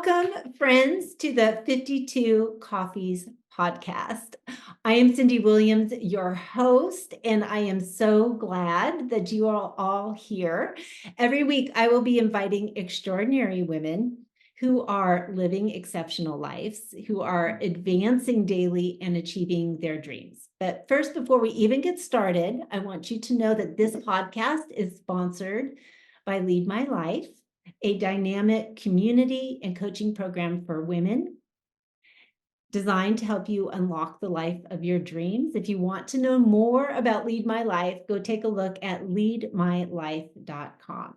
Welcome, friends, to the 52 Coffees podcast. I am Cindee Williams, your host, and I am so glad that you are all here. Every week, I will be inviting extraordinary women who are living exceptional lives, who are advancing daily and achieving their dreams. But first, before we even get started, I want you to know that this podcast is sponsored by Lead My Life, a dynamic community and coaching program for women designed to help you unlock the life of your dreams. If you want to know more about Lead My Life, go take a look at leadmylife.com.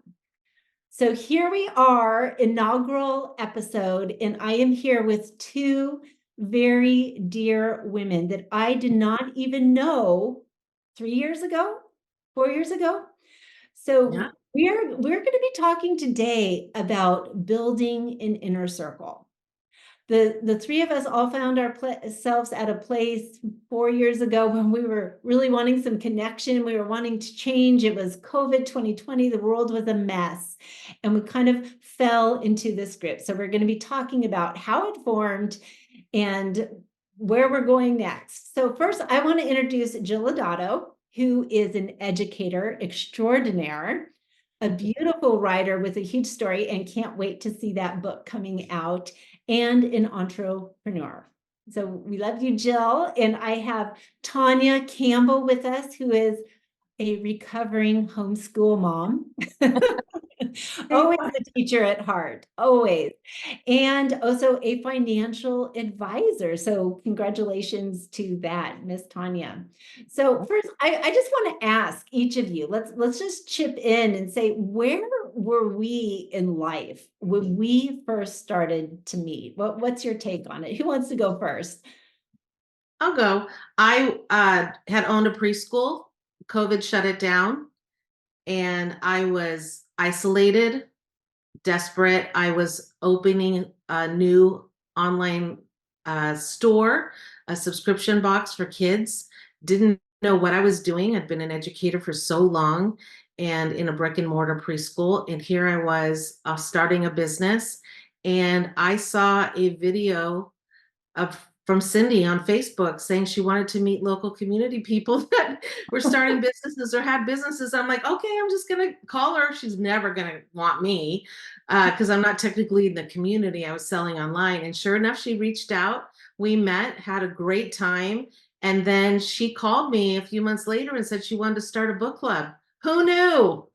So here we are, inaugural episode, and I am here with two very dear women that I did not even know 3 years ago, 4 years ago. So Yeah. we're going to be talking today about building an inner circle. The three of us all found ourselves at a place 4 years ago when we were really wanting some connection. We were wanting to change. It was COVID 2020. The world was a mess. And we kind of fell into this grip. So we're going to be talking about how it formed and where we're going next. So first, I want to introduce Jill Adato, who is an educator extraordinaire, a beautiful writer with a huge story, and can't wait to see that book coming out, and an entrepreneur. So we love you, Jill. And I have Tanya Campbell with us, who is a recovering homeschool mom. Always a teacher at heart, always. And also a financial advisor. So congratulations to that, Miss Tanya. So first, I just want to ask each of you, let's just chip in and say, where were we in life when we first started to meet? What's your take on it? Who wants to go first? I'll go. I had owned a preschool. COVID shut it down, and I was isolated, desperate. I was opening a new online store, a subscription box for kids. Didn't know what I was doing. I'd been an educator for so long and in a brick and mortar preschool. And here I was starting a business. And I saw a video from Cindee on Facebook saying she wanted to meet local community people that were starting businesses or had businesses. I'm like, okay, I'm just going to call her. She's never going to want me because I'm not technically in the community. I was selling online. And sure enough, she reached out. We met, had a great time. And then she called me a few months later and said she wanted to start a book club. Who knew?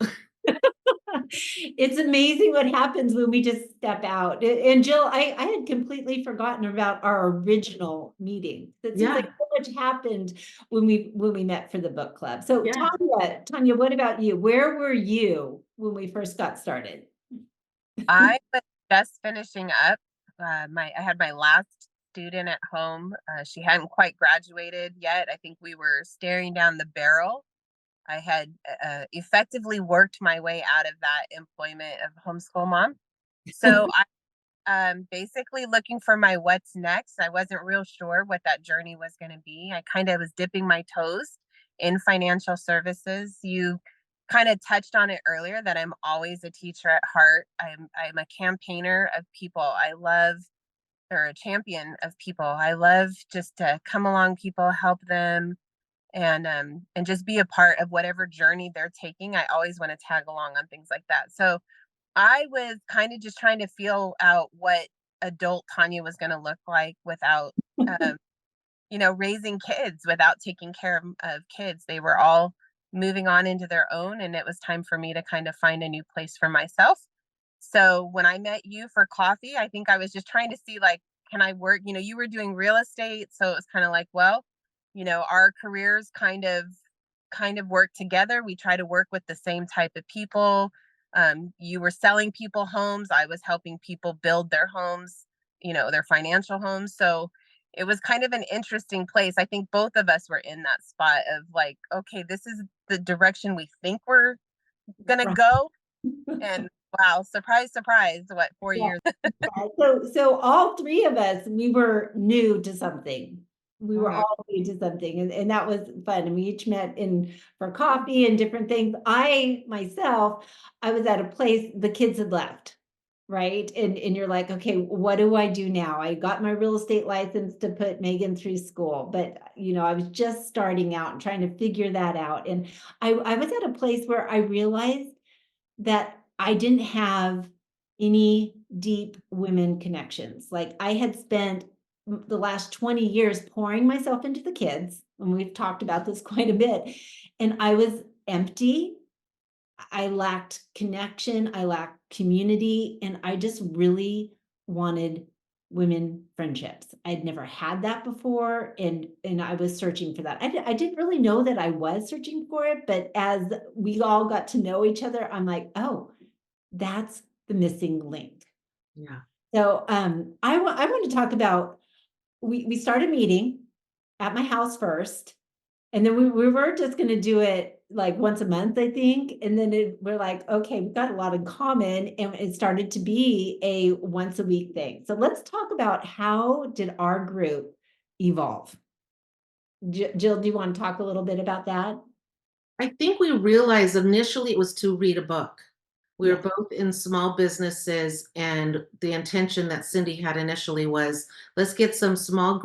It's amazing what happens when we just step out. And Jill, I had completely forgotten about our original meeting. It seems like Yeah. so much happened when we met for the book club. So Yeah. Tanya, what about you? Where were you when we first got started? I was just finishing up. I had my last student at home. She hadn't quite graduated yet. I think we were staring down the barrel. I had effectively worked my way out of that employment of homeschool mom. So basically looking for my what's next. I wasn't real sure what that journey was going to be. I kind of was dipping my toes in financial services. You kind of touched on it earlier that I'm always a teacher at heart. I'm a campaigner of people. I love or a champion of people. I love just to come along people, help them and just be a part of whatever journey they're taking. I always want to tag along on things like that. So I was kind of just trying to feel out what adult Tanya was going to look like without, um, raising kids, without taking care of kids. They were all moving on into their own, and it was time for me to kind of find a new place for myself. So when I met you for coffee, I think I was just trying to see like, can I work? You were doing real estate, so it was kind of like, well, our careers kind of work together. We try to work with the same type of people. You were selling people homes. I was helping people build their homes, their financial homes. So it was kind of an interesting place. I think both of us were in that spot of like, okay, this is the direction we think we're gonna Right. go. And wow, surprise, surprise, what, 4 years? So all three of us, we were new to something. We were Mhm. all new to something, and that was fun. And we each met in for coffee and different things. I myself, I was at a place the kids had left. right? And you're like, okay, what do I do now? I got my real estate license to put Megan through school, but I was just starting out and trying to figure that out. And I was at a place where I realized that I didn't have any deep women connections. Like I had spent the last 20 years pouring myself into the kids, and we've talked about this quite a bit, and I was empty. I lacked connection, I lacked community, and I just really wanted women friendships. I'd never had that before, and I was searching for that. I didn't really know that I was searching for it, but as we all got to know each other, I'm like, oh, that's the missing link. Yeah. So I want to talk about we started meeting at my house first, and then we were just gonna do it like once a month, I think. And then we're like, okay, we've got a lot in common, and it started to be a once a week thing. So let's talk about how did our group evolve? Jill, do you want to talk a little bit about that? I think we realized initially it was to read a book. We were Yeah. both in small businesses, and the intention that Cindee had initially was, let's get some small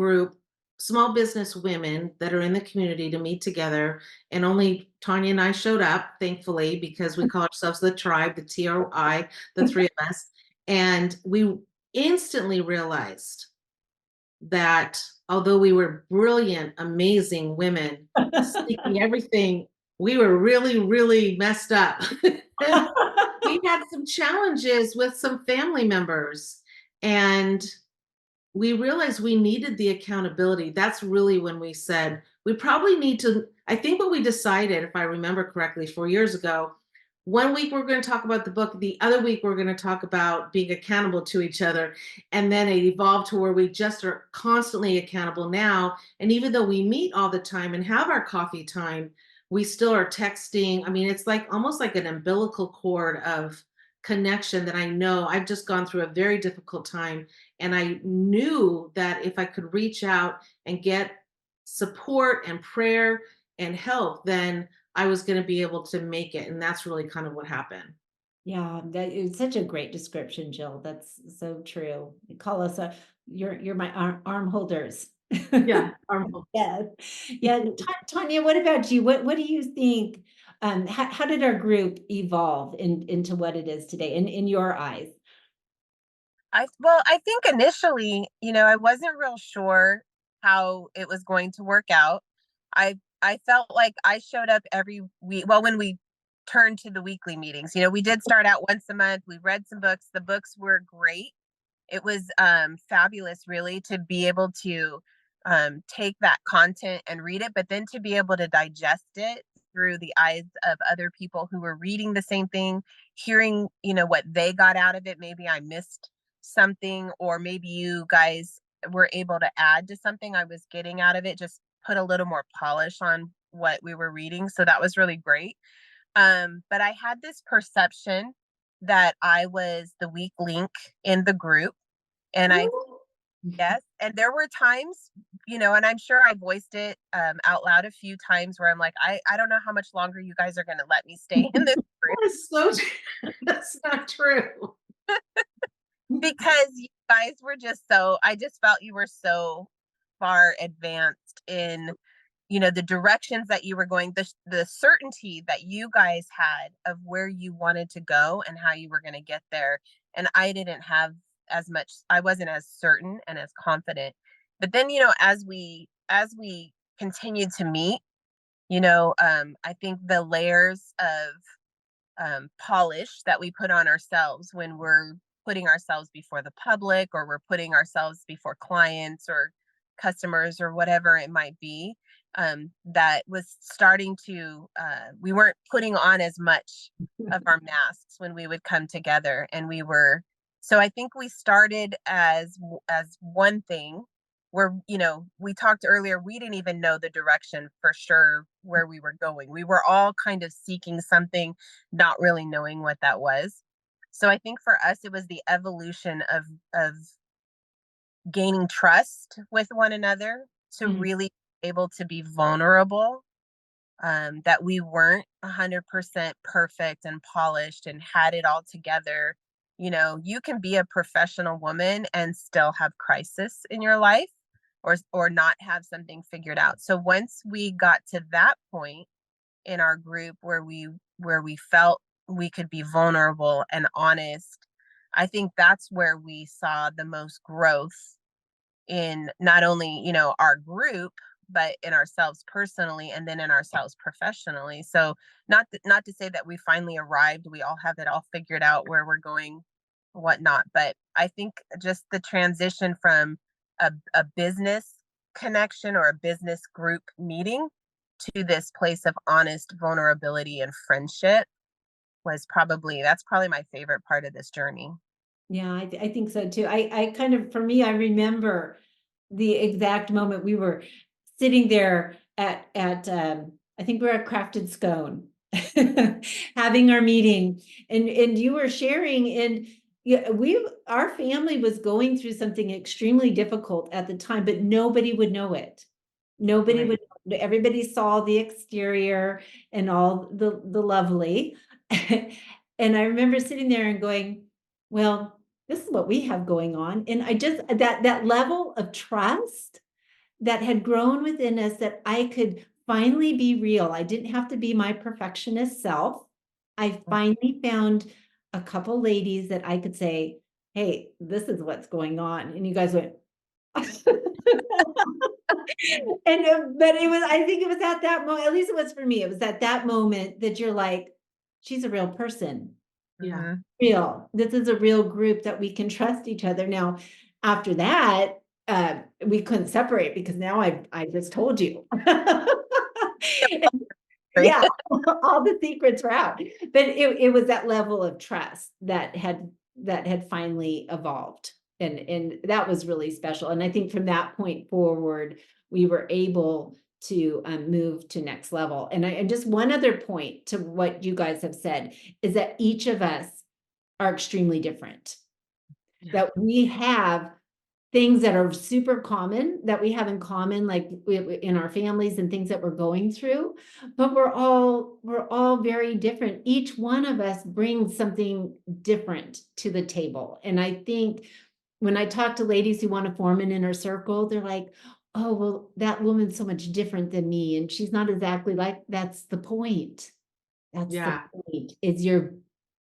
business women that are in the community to meet together. And only Tanya and I showed up, thankfully, because we call ourselves the tribe, the TRI, the three of us. And we instantly realized that although we were brilliant, amazing women, speaking everything, we were really, really messed up. And we had some challenges with some family members. And we realized we needed the accountability. That's really when we said, we probably need to. I think what we decided, if I remember correctly, 4 years ago, one week we're going to talk about the book, the other week we're going to talk about being accountable to each other. And then it evolved to where we just are constantly accountable now. And even though we meet all the time and have our coffee time, we still are texting. I mean, it's like almost like an umbilical cord of connection that I know I've just gone through a very difficult time. And I knew that if I could reach out and get support and prayer and help, then I was going to be able to make it. And that's really kind of what happened. Yeah, that is such a great description, Jill. That's so true. You call us you're my arm holders. Yeah. Yes. Yeah. Tanya, what about you? What do you think? How did our group evolve into what it is today in your eyes? I think initially, I wasn't real sure how it was going to work out. I felt like I showed up every week. Well, when we turned to the weekly meetings, we did start out once a month. We read some books. The books were great. It was fabulous, really, to be able to take that content and read it, but then to be able to digest it through the eyes of other people who were reading the same thing, hearing, what they got out of it. Maybe I missed something, or maybe you guys were able to add to something I was getting out of it, just put a little more polish on what we were reading. So that was really great. But I had this perception that I was the weak link in the group. And I, yes, and there were times, and I'm sure I voiced it out loud a few times where I'm like, I don't know how much longer you guys are going to let me stay in this group, That is so that's not true. because you guys were just so, I just felt you were so far advanced in, the directions that you were going, the certainty that you guys had of where you wanted to go and how you were going to get there. And I didn't have as much, I wasn't as certain and as confident. But then, as we continued to meet, I think the layers of polish that we put on ourselves when we're putting ourselves before the public, or we're putting ourselves before clients or customers or whatever it might be, that was starting to, we weren't putting on as much of our masks when we would come together. And so I think we started as one thing where, we talked earlier, we didn't even know the direction for sure where we were going. We were all kind of seeking something, not really knowing what that was. So I think for us, it was the evolution of gaining trust with one another, to Mm. really be able to be vulnerable, that we weren't 100% perfect and polished and had it all together. you can be a professional woman and still have crisis in your life, or not have something figured out. So once we got to that point in our group where we felt we could be vulnerable and honest, I think that's where we saw the most growth in not only, our group, but in ourselves personally, and then in ourselves professionally. So not to say that we finally arrived, we all have it all figured out where we're going, whatnot. But I think just the transition from a business connection or a business group meeting to this place of honest vulnerability and friendship that's probably my favorite part of this journey. Yeah, I think so too. I kind of, for me, I remember the exact moment we were sitting there at I think we were at Crafted Scone having our meeting, and you were sharing, and yeah, our family was going through something extremely difficult at the time, but nobody would know it. Nobody Right. would, everybody saw the exterior and all the lovely. And I remember sitting there and going, well, this is what we have going on. And I just, that level of trust that had grown within us, that I could finally be real. I didn't have to be my perfectionist self. I finally found a couple ladies that I could say, hey, this is what's going on. And you guys went, and but it was, I think it was at that moment, at least it was for me, it was at that moment that you're like, she's a real person. Yeah. Mhm. Real. This is a real group that we can trust each other. Now, after that, we couldn't separate because now I just told you. Yeah, all the secrets were out. But it was that level of trust that had finally evolved. And that was really special. And I think from that point forward, we were able to move to next level. And just one other point to what you guys have said is that each of us are extremely different. Yeah. That we have things that are super common that we have in common, like in our families and things that we're going through, but we're all very different. Each one of us brings something different to the table. And I think when I talk to ladies who want to form an inner circle, they're like, oh, well, that woman's so much different than me, and she's not exactly like, that's the point. That's the Yeah. point, is you're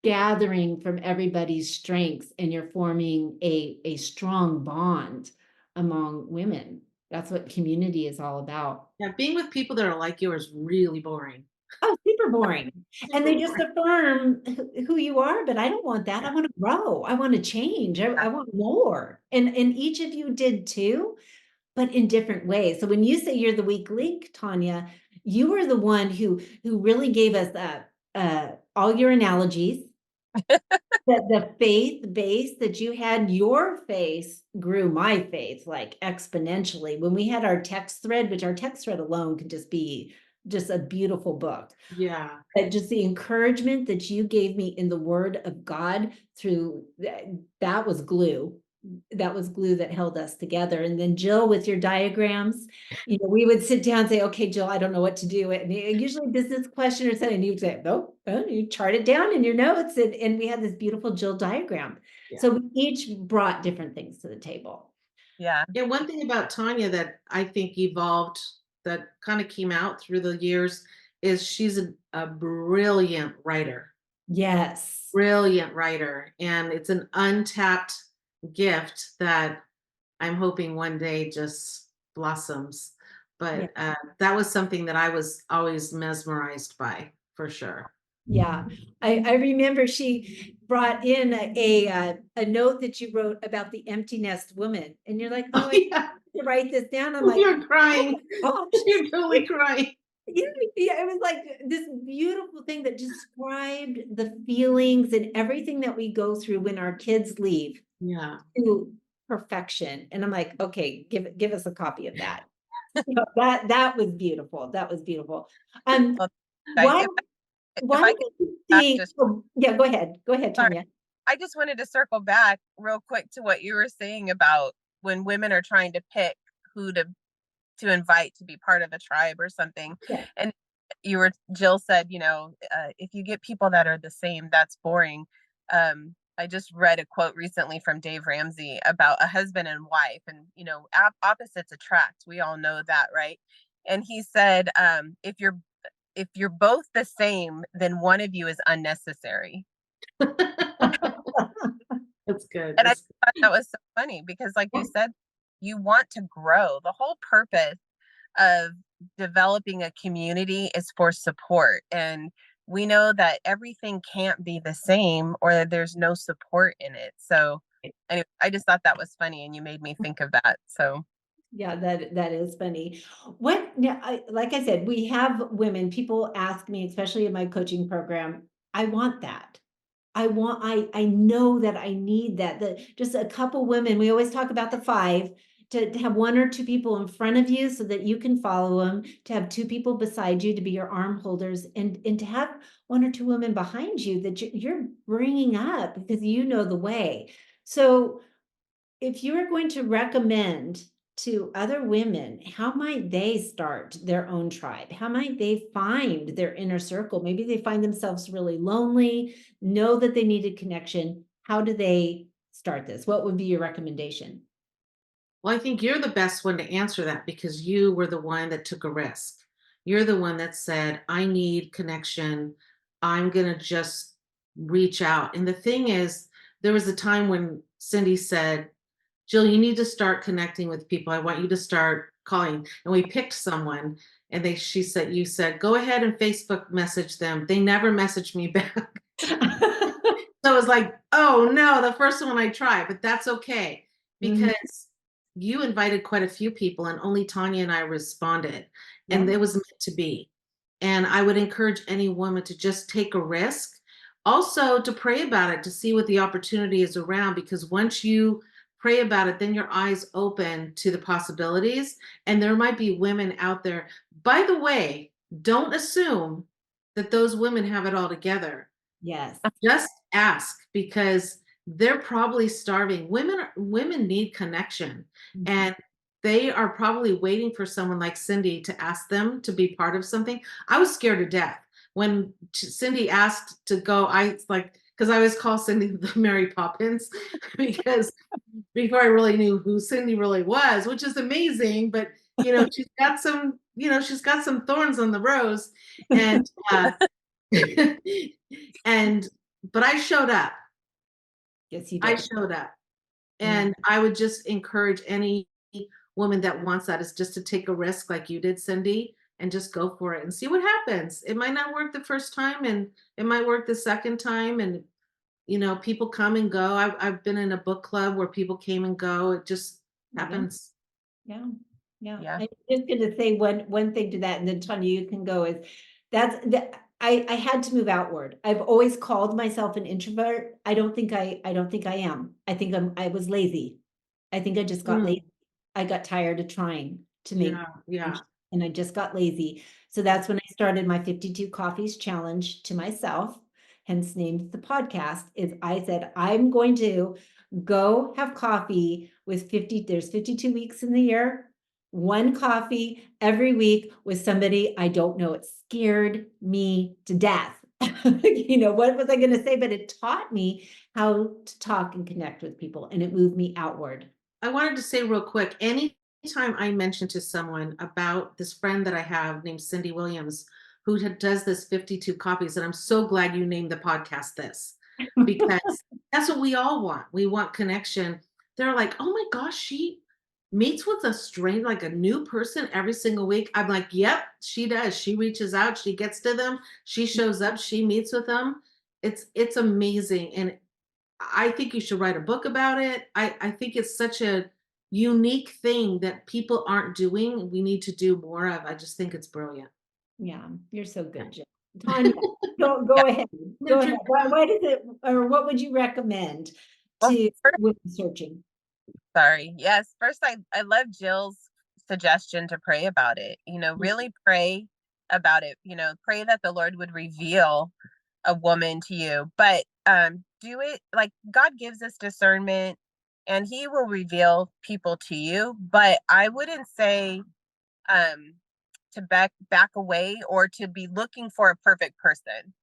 gathering from everybody's strengths and you're forming a strong bond among women. That's what community is all about. Yeah. Being with people that are like you is really boring. Oh, super boring. And Super they just boring. affirm who you are, but I don't want that. I Yeah. want to grow. I want to change. I want more. And each of you did too, but in different ways. So when you say you're the weak link, Tanya, you were the one who really gave us all your analogies. The faith base that you had, your faith grew my faith like exponentially. When we had our text thread, which our text thread alone could just be just a beautiful book. Yeah. But just the encouragement that you gave me in the word of God through that was glue. That was glue that held us together. And then Jill, with your diagrams, we would sit down and say, okay, Jill, I don't know what to do. And usually business question or something, you'd say, oh, you chart it down in your notes. And we had this beautiful Jill diagram. Yeah. So we each brought different things to the table. Yeah. Yeah. One thing about Tanya that I think evolved, that kind of came out through the years, is she's a brilliant writer. Yes. Brilliant writer. And it's an untapped gift that I'm hoping one day just blossoms. But that was something that I was always mesmerized by, for sure. Yeah, I remember she brought in a note that you wrote about the empty nest woman, and you're like, Oh, oh, I yeah. have to write this down. I'm like, You're oh crying. my gosh. You're totally crying. Yeah, yeah, it was like this beautiful thing that described the feelings and everything that we go through when our kids leave Yeah. to perfection. And I'm like, okay, give us a copy of that. That was beautiful. That was beautiful. Well, guys, Why if why I do could you back think? just Oh, yeah, go ahead. Go ahead, sorry, Tanya. I just wanted to circle back real quick to what you were saying about when women are trying to pick who to invite to be part of a tribe or something. Yeah. And Jill said, if you get people that are the same, that's boring. I just read a quote recently from Dave Ramsey about a husband and wife, and opposites attract. We all know that, right? And he said, if you're both the same, then one of you is unnecessary. That's good. And I That's thought that was so funny because, like you said, you want to grow. The whole purpose of developing a community is for support. And we know that everything can't be the same or that there's no support in it. So anyway, I just thought that was funny and you made me think of that. So Yeah, that is funny. What, yeah, like I said, we have women, people ask me, especially in my coaching program, I want that. I know that I need that, just a couple women, we always talk about the five, to have one or two people in front of you so that you can follow them, to have two people beside you to be your arm holders, and to have one or two women behind you that you're bringing up because you know the way. So if you are going to recommend to other women, how might they start their own tribe? How might they find their inner circle? Maybe they find themselves really lonely, know that they need a connection. How do they start this? What would be your recommendation? Well, I think you're the best one to answer that because you were the one that took a risk. You're the one that said, I need connection. I'm going to just reach out. And the thing is, there was a time when Cindee said, Jill, you need to start connecting with people. I want you to start calling. And we picked someone and she said, you said, go ahead and Facebook message them. They never messaged me back. So it was like, oh no, the first one I tried, but that's okay Mhm. because you invited quite a few people and only Tanya and I responded, and Yeah. it was meant to be. And I would encourage any woman to just take a risk, also to pray about it, to see what the opportunity is around, because once you pray about it, then your eyes open to the possibilities, and there might be women out there. By the way, don't assume that those women have it all together. Yes. Just ask because they're probably starving. Women need connection, Mhm. and they are probably waiting for someone like Cindee to ask them to be part of something. I was scared to death when Cindee asked to go. I like because I always call Cindee the Mary Poppins because before I really knew who Cindee really was, which is amazing, but she's got some thorns on the rose, and and but I showed up. Yes, you I did. showed up. Yeah. And I would just encourage any woman that wants that is just to take a risk like you did, Cindee, and just go for it and see what happens. It might not work the first time and it might work the second time. And people come and go. I've been in a book club where people came and go. It just Yeah. happens. Yeah, yeah. yeah. I'm just gonna say one thing to that, and then Tanya, you can go, is I had to move outward. I've always called myself an introvert. I don't think I am. I was lazy. I think I just got Mm, lazy. I got tired of trying to make yeah, yeah. change, and I just got lazy. So that's when I started my 52 coffees challenge to myself, hence named the podcast, is I said, I'm going to go have coffee with there's 52 weeks in the year, one coffee every week with somebody I don't know. It scared me to death. What was I going to say? But it taught me how to talk and connect with people, and it moved me outward. I wanted to say real quick, anytime I mention to someone about this friend that I have named Cindee Williams, who does this 52 copies, and I'm so glad you named the podcast this, because that's what we all want. We want connection. They're like, oh my gosh, she meets with a stranger, like a new person every single week. I'm like, yep, she does. She reaches out, she gets to them, she shows up, she meets with them. It's amazing. And I think you should write a book about it. I think it's such a unique thing that people aren't doing. We need to do more of. I just think it's brilliant. Yeah, you're so good, Jill. Yeah. Tanya, go ahead. Go ahead. Drink Why does it, or what would you recommend Well, to women searching? sorry. Yes. First, I love Jill's suggestion to pray about it. Really pray about it. Pray that the Lord would reveal a woman to you, but do it like God gives us discernment and he will reveal people to you. But I wouldn't say to back away or to be looking for a perfect person.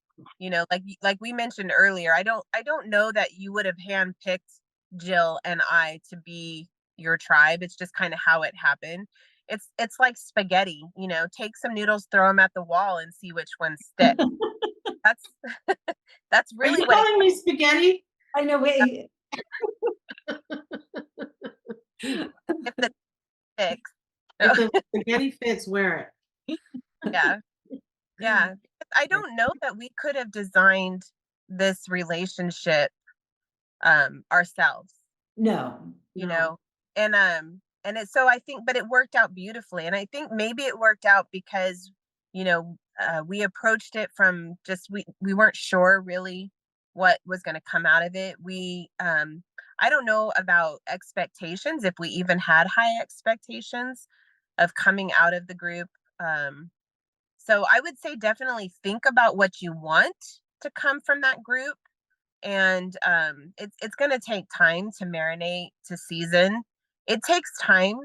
Like we mentioned earlier, I don't know that you would have handpicked Jill and I to be your tribe. It's just kind of how it happened. It's like spaghetti, take some noodles, throw them at the wall and see which ones stick. That's that's Are really you what it calling me spaghetti? I know, wait. if the sticks. If the spaghetti fits, wear Yeah. it. Yeah. I don't know that we could have designed this relationship ourselves, No, you No. know. And it's so I think but it worked out beautifully. And I think maybe it worked out because, we approached it from just we weren't sure really what was going to come out of it. We I don't know about expectations, if we even had high expectations of coming out of the group. Um So I would say definitely think about what you want to come from that group. And it's going to take time to marinate, to season. It takes time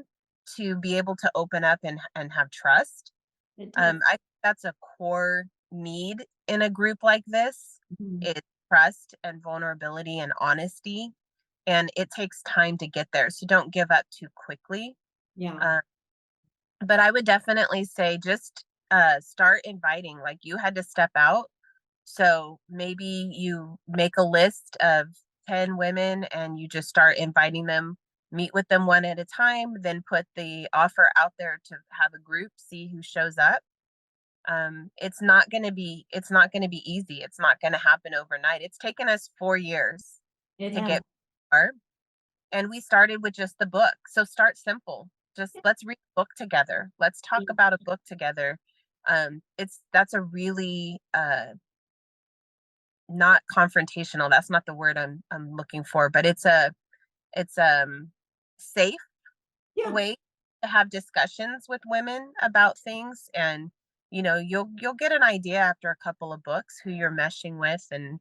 to be able to open up and have trust. it does. I think that's a core need in a group like this. Mhm. It's trust and vulnerability and honesty. And it takes time to get there. So don't give up too quickly. Yeah, Um, but I would definitely say just start inviting. Like you had to step out. So maybe you make a list of 10 women and you just start inviting them, meet with them one at a time, then put the offer out there to have a group, see who shows up. It's not going to be easy. It's not going to happen overnight. It's taken us 4 years it to has. get far, and we started with just the book. So start simple. Just let's read a book together. Let's talk about a book together. That's a really not confrontational. That's not the word I'm looking for, but it's safe Yeah, way to have discussions with women about things. And you'll get an idea after a couple of books who you're meshing with and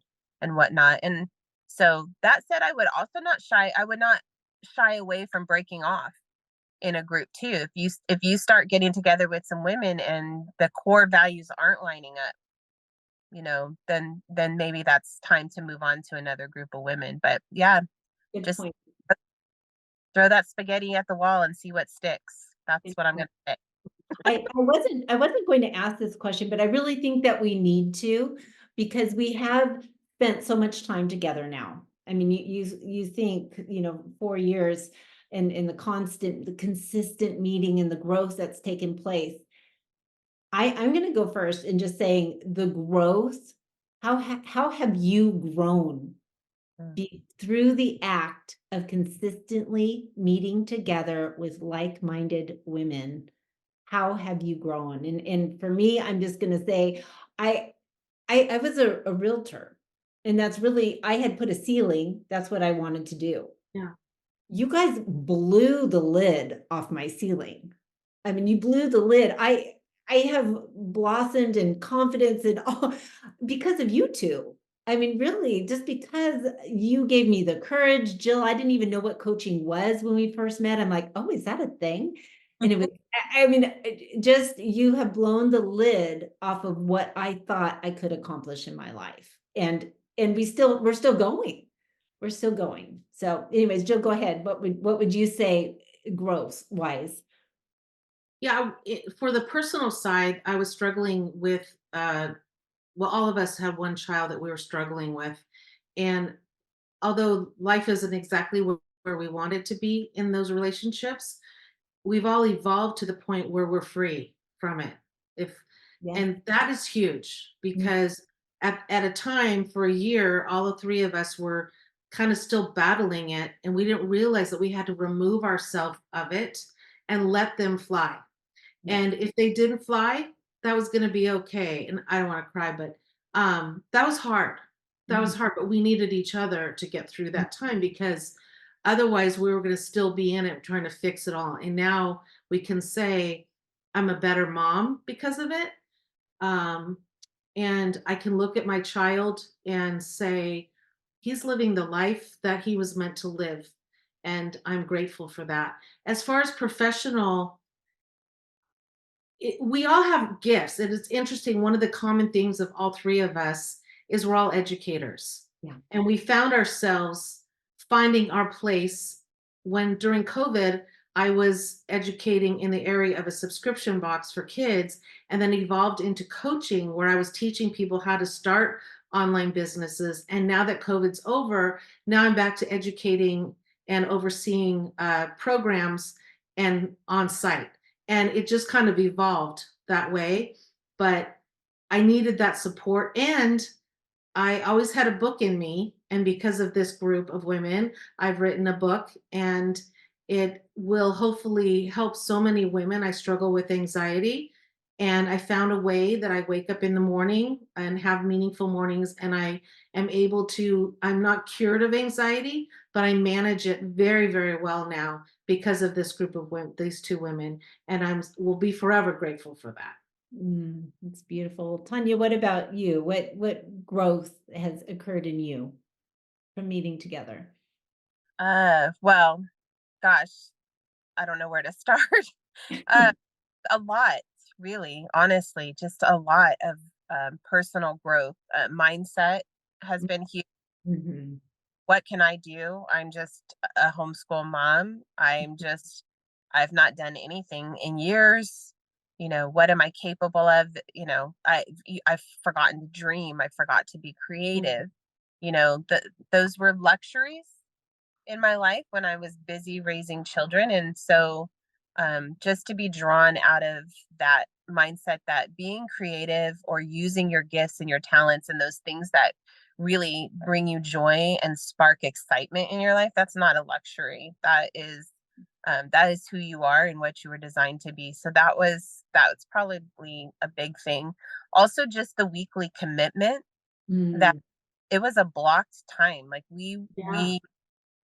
whatnot. And so that said, I would not shy away from breaking off in a group too. If you start getting together with some women and the core values aren't lining up, then maybe that's time to move on to another group of women. But yeah, good just point. throw that spaghetti at the wall and see what sticks. That's Good what I'm point. gonna say. I wasn't going to ask this question, but I really think that we need to, because we have spent so much time together now. I mean, you think, 4 years and in the consistent meeting and the growth that's taken place. I'm going to go first and just saying the growth. How have you grown Mm. through the act of consistently meeting together with like-minded women? How have you grown? And for me, I'm just gonna say, I I was a realtor, and that's really I had put a ceiling, that's what I wanted to do. Yeah. You guys blew the lid off my ceiling. I mean, you blew the lid. I have blossomed in confidence and all because of you two. I mean, really, just because you gave me the courage, Jill. I didn't even know what coaching was when we first met. I'm like, oh, is that a thing? And it was, I mean, just you have blown the lid off of what I thought I could accomplish in my life. And we're still going. We're still going. So anyways, Jill, go ahead. What would you say growth wise? Yeah, for the personal side, I was struggling with, well, all of us have one child that we were struggling with. And although life isn't exactly where we want it to be in those relationships, we've all evolved to the point where we're free from it. If Yes. And that is huge Mm, because at a time for a year, all the three of us were kind of still battling it, and we didn't realize that we had to remove ourselves of it and let them fly. yeah. And if they didn't fly, that was gonna be okay, and I don't wanna cry, but, that was hard. That Mhm. was hard, but we needed each other to get through that time because otherwise we were gonna still be in it trying to fix it all, and now we can say, "I'm a better mom because of it," um, and I can look at my child and say, "He's living the life that he was meant to live," and I'm grateful for that. As far as professional we all have gifts, and it's interesting. One of the common themes of all three of us is we're all educators. Yeah. And we found ourselves finding our place when during COVID, I was educating in the area of a subscription box for kids, and then evolved into coaching where I was teaching people how to start online businesses. And now that COVID's over, now I'm back to educating and overseeing programs and on site. And it just kind of evolved that way. But I needed that support. And I always had a book in me. And because of this group of women, I've written a book, and it will hopefully help so many women. I struggle with anxiety. And I found a way that I wake up in the morning and have meaningful mornings. And I am able to, I'm not cured of anxiety, but I manage it very, very well now because of this group of women, these two women. And will be forever grateful for that. It's beautiful. Tanya, what about you? What growth has occurred in you from meeting together? Well, gosh, I don't know where to start. uh, a lot, really, honestly, just a lot of personal growth. Mindset has been huge. Mhm. What can I do? I'm just a homeschool mom. I've not done anything in years. What am I capable of? I've forgotten to dream. I forgot to be creative. Those were luxuries in my life when I was busy raising children. And so just to be drawn out of that mindset that being creative or using your gifts and your talents and those things that really bring you joy and spark excitement in your life, that's not a luxury. That is who you are and what you were designed to be. So that was probably a big thing. Also, just the weekly commitment that Mm. it was a blocked time. Like Yeah. we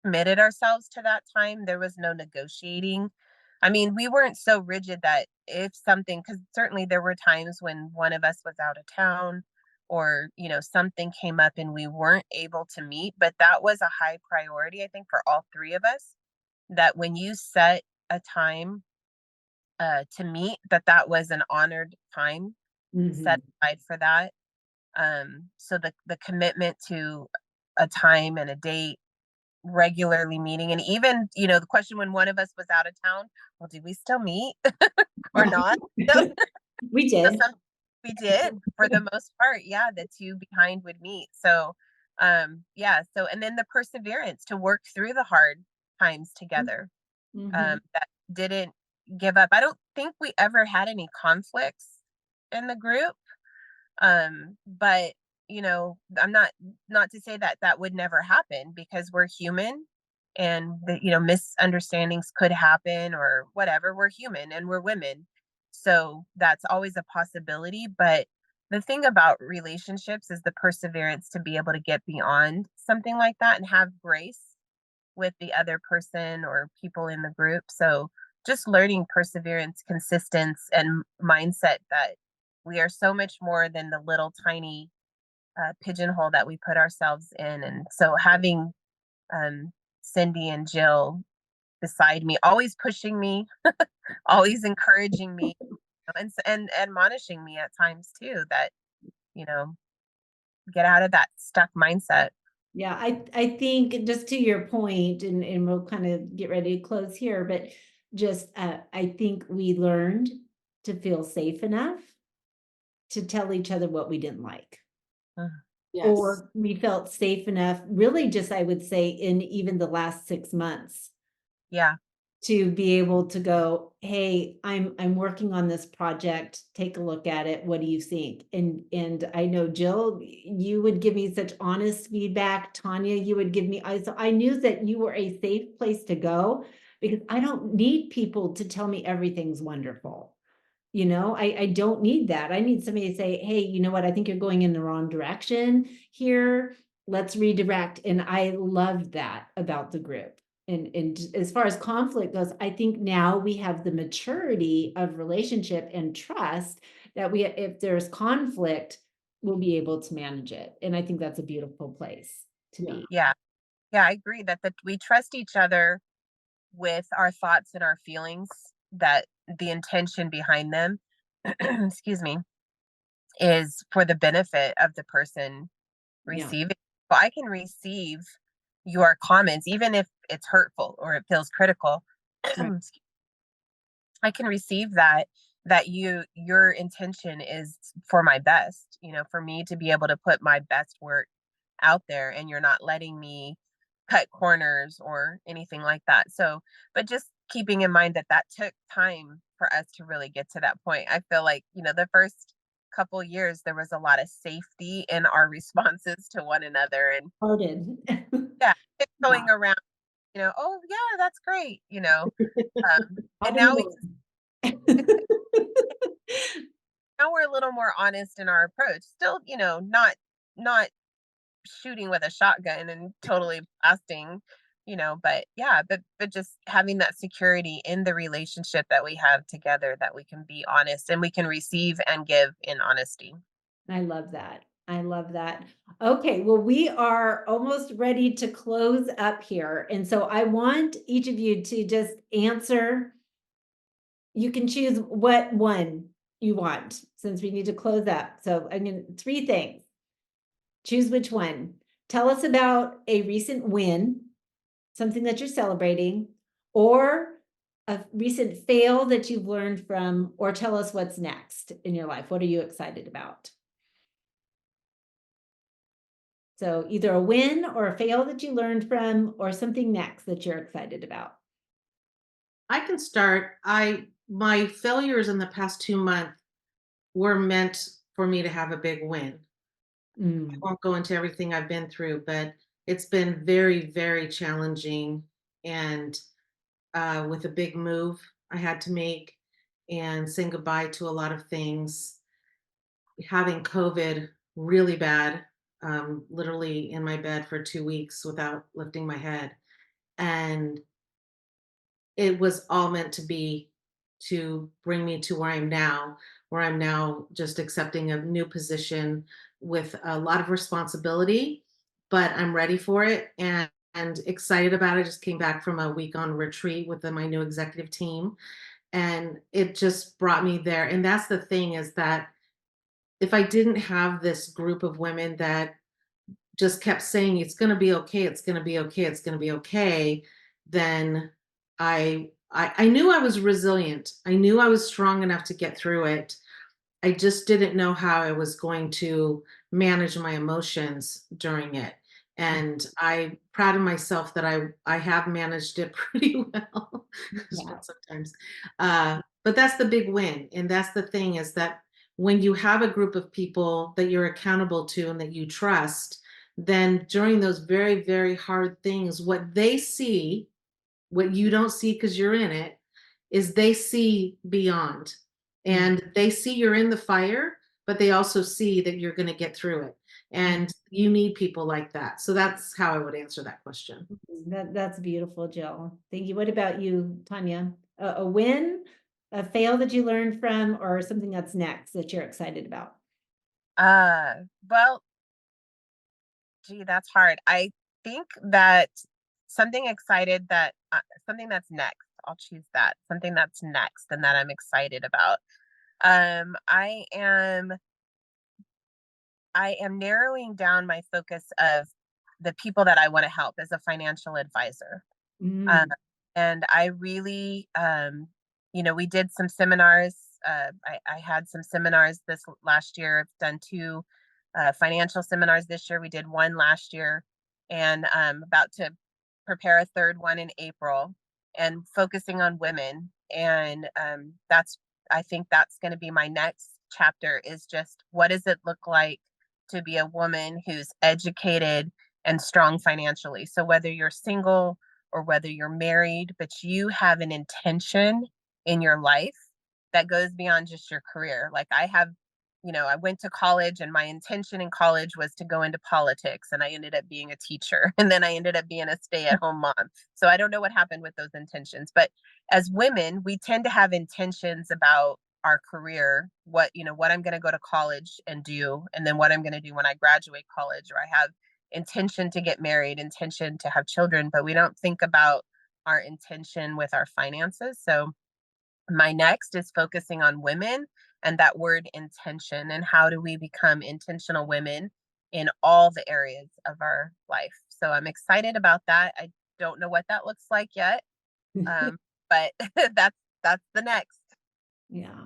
committed ourselves to that time. There was no negotiating. I mean, we weren't so rigid that if something, because certainly there were times when one of us was out of town or, something came up and we weren't able to meet, but that was a high priority, I think, for all three of us, that when you set a time to meet, that was an honored time set Mhm. aside for that. So the commitment to a time and a date, regularly meeting, and even the question when one of us was out of town, well, did we still meet or not? so, We so did. some we did for the most part. Yeah, the two behind would meet. So yeah, so and then the perseverance to work through the hard times together, Mhm. that didn't give up. I don't think we ever had any conflicts in the group. But I'm not to say that that would never happen, because we're human, and misunderstandings could happen or whatever. We're human and we're women. So that's always a possibility. But the thing about relationships is the perseverance to be able to get beyond something like that and have grace with the other person or people in the group. So just learning perseverance, consistence, and mindset that we are so much more than the little tiny pigeonhole that we put ourselves in. And so having Cindee and Jill beside me, always pushing me, always encouraging me, and admonishing me at times too, that you know get out of that stuck mindset. Yeah, I think just to your point, and we'll kind of get ready to close here, but just I think we learned to feel safe enough to tell each other what we didn't like. Mhm. Yes. Or we felt safe enough, really just I would say in even the last 6 months, Yeah. to be able to go, hey, I'm working on this project, take a look at it, what do you think? And I know Jill, you would give me such honest feedback. Tanya, you would give me, so I knew that you were a safe place to go, because I don't need people to tell me everything's wonderful. I don't need that. I need somebody to say, hey, you know what? I think you're going in the wrong direction here. Let's redirect. And I loved that about the group. And as far as conflict goes, I think now we have the maturity of relationship and trust that if there's conflict, we'll be able to manage it. And I think that's a beautiful place to Yeah. be. Yeah. Yeah, I agree that we trust each other with our thoughts and our feelings, that the intention behind them. excuse me, is for the benefit of the person Yeah, receiving. So I can receive your comments, even if it's hurtful or it feels critical. right. I can receive that, that your intention is for my best, for me to be able to put my best work out there, and you're not letting me cut corners or anything like that. So, but just keeping in mind that that took time for us to really get to that point. I feel like, the first couple years there was a lot of safety in our responses to one another, and Started. yeah, it's Yeah. going around, oh yeah, that's great, How and do we now we learn? now we're a little more honest in our approach. Still, not shooting with a shotgun and totally blasting, but yeah, but just having that security in the relationship that we have together, that we can be honest and we can receive and give in honesty. I love that. I love that. Okay, well, we are almost ready to close up here. And so I want each of you to just answer. You can choose what one you want since we need to close up. So I mean, three things. Choose which one. Tell us about a recent win, something that you're celebrating, or a recent fail that you've learned from, or tell us what's next in your life. What are you excited about? So either a win or a fail that you learned from, or something next that you're excited about. I can start. My failures in the past 2 months were meant for me to have a big win. I Mm, won't go into everything I've been through, but it's been very, very challenging, and with a big move I had to make and saying goodbye to a lot of things, having COVID really bad, literally in my bed for 2 weeks without lifting my head. And it was all meant to be to bring me to where I'm now just accepting a new position with a lot of responsibility, but I'm ready for it and excited about it. I just came back from a week on retreat with my new executive team, and it just brought me there. And that's the thing, is that if I didn't have this group of women that just kept saying it's going to be okay, it's going to be okay, it's going to be okay, then I knew I was resilient. I knew I was strong enough to get through it. I just didn't know how I was going to manage my emotions during it. And I'm proud of myself that I have managed it pretty well, yeah. sometimes. But that's the big win. And that's the thing, is that when you have a group of people that you're accountable to and that you trust, then during those very, very hard things, what they see, what you don't see because you're in it, is they see beyond. Mm, And they see you're in the fire, but they also see that you're going to get through it. mm, And you need people like that. So that's how I would answer that question. that's beautiful, Jill. Thank you. What about you, Tanya? A win, a fail that you learned from, or something that's next that you're excited about? Well, gee, that's hard. I think that something that's next. I'll choose that. Something that's next and that I'm excited about. I am narrowing down my focus of the people that I want to help as a financial advisor. Uh, Mm, and I really, we did some seminars. I had some seminars this last year. I've done two financial seminars this year. We did one last year, and about to prepare a third one in April, and focusing on women. And I think that's going to be my next chapter, is just what does it look like to be a woman who's educated and strong financially. So whether you're single or whether you're married, but you have an intention in your life that goes beyond just your career. Like I have, I went to college and my intention in college was to go into politics, and I ended up being a teacher and then I ended up being a stay-at-home mom. So I don't know what happened with those intentions, but as women, we tend to have intentions about our career, what I'm going to go to college and do, and then what I'm going to do when I graduate college, or I have intention to get married, intention to have children, but we don't think about our intention with our finances. So my next is focusing on women and that word intention, and how do we become intentional women in all the areas of our life. So I'm excited about that. I don't know what that looks like yet, but that's the next. Yeah.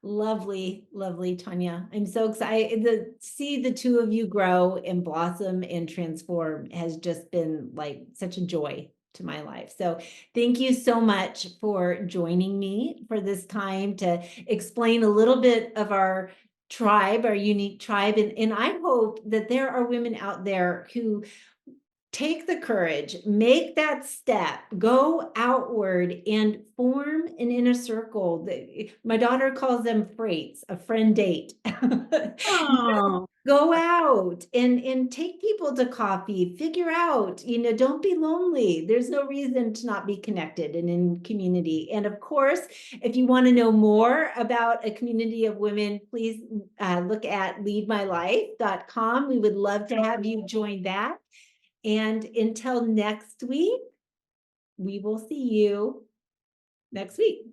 Lovely, lovely, Tanya. I'm so excited to see the two of you grow and blossom and transform has just been like such a joy to my life. So thank you so much for joining me for this time to explain a little bit of our tribe, our unique tribe. And I hope that there are women out there who take the courage, make that step, go outward and form an inner circle. My daughter calls them freights, a friend date. Oh, Go out and take people to coffee, figure out, don't be lonely. There's no reason to not be connected and in community. And of course, if you want to know more about a community of women, please look at leadmylife.com. We would love to have you join that. And until next week, we will see you next week.